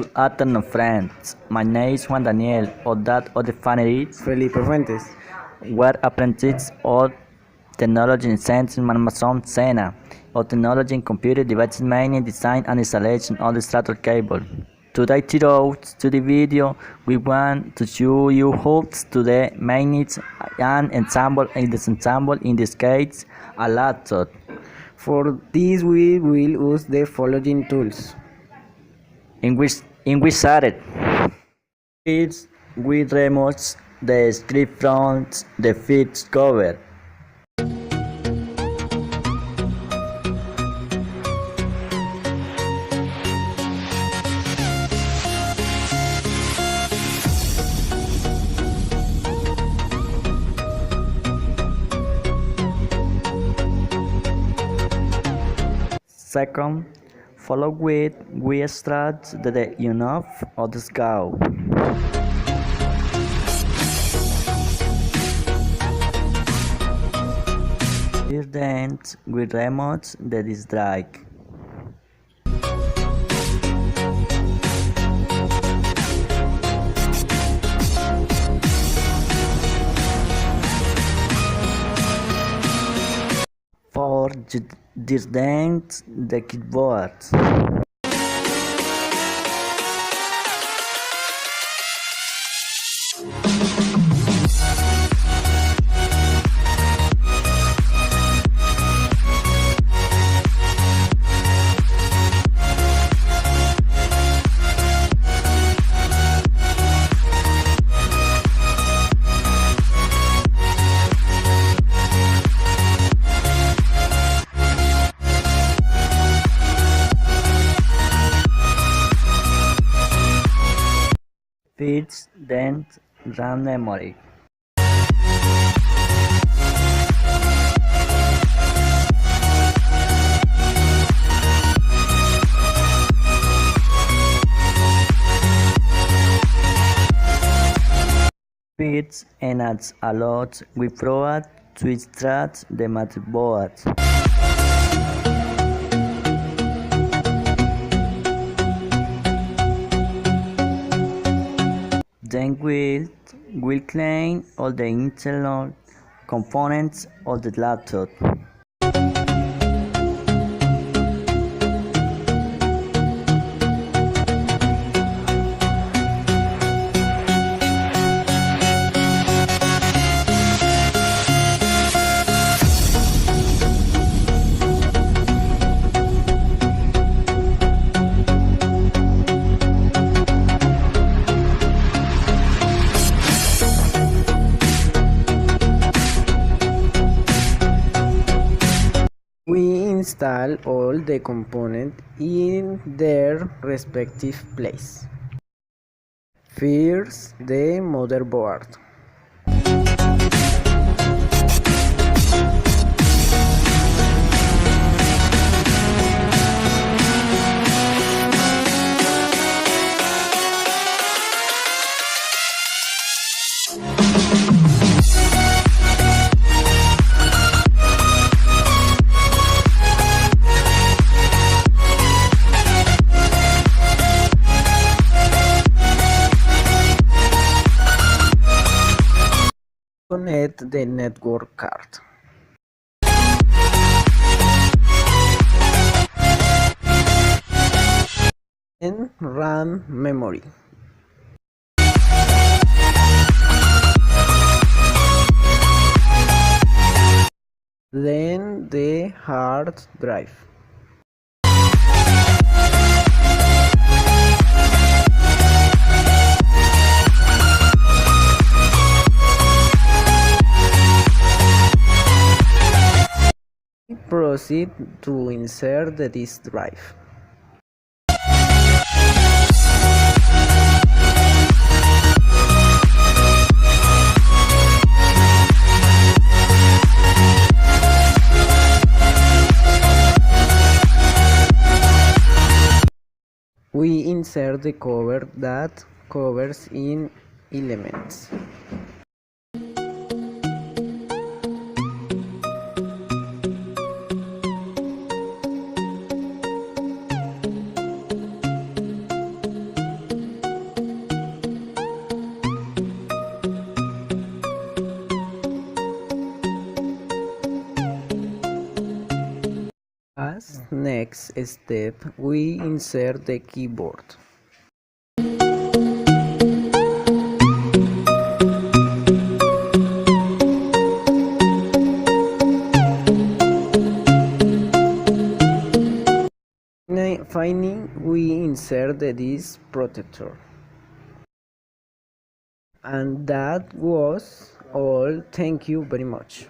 Good afternoon, friends. My name is Juan Daniel, or that of the family is Felipe Fuentes. We're apprentices of technology in science in Amazon Sena, or technology in computer devices mainly design and installation of the strator cable. Today, to the video, we want to show you how to the manage and ensemble and disassemble, in this case, a laptop. For this we will use the following tools. In which started. It's with removes the script from the feed cover. Second, follow with we start the enough of the scout. Here then we remote the disk drive. For this then the keyboard. Feeds then RAM memory. Feeds and adds a lot we provide to extract the motherboard. Then we'll clean all the internal components of the laptop. We install all the components in their respective place. First, the motherboard. Connect the network card. And RAM memory. Then the hard drive. Proceed to insert the disk drive. We insert the cover that covers in elements. As next step, we insert the keyboard. Finally, we insert the disk protector. And that was all. Thank you very much.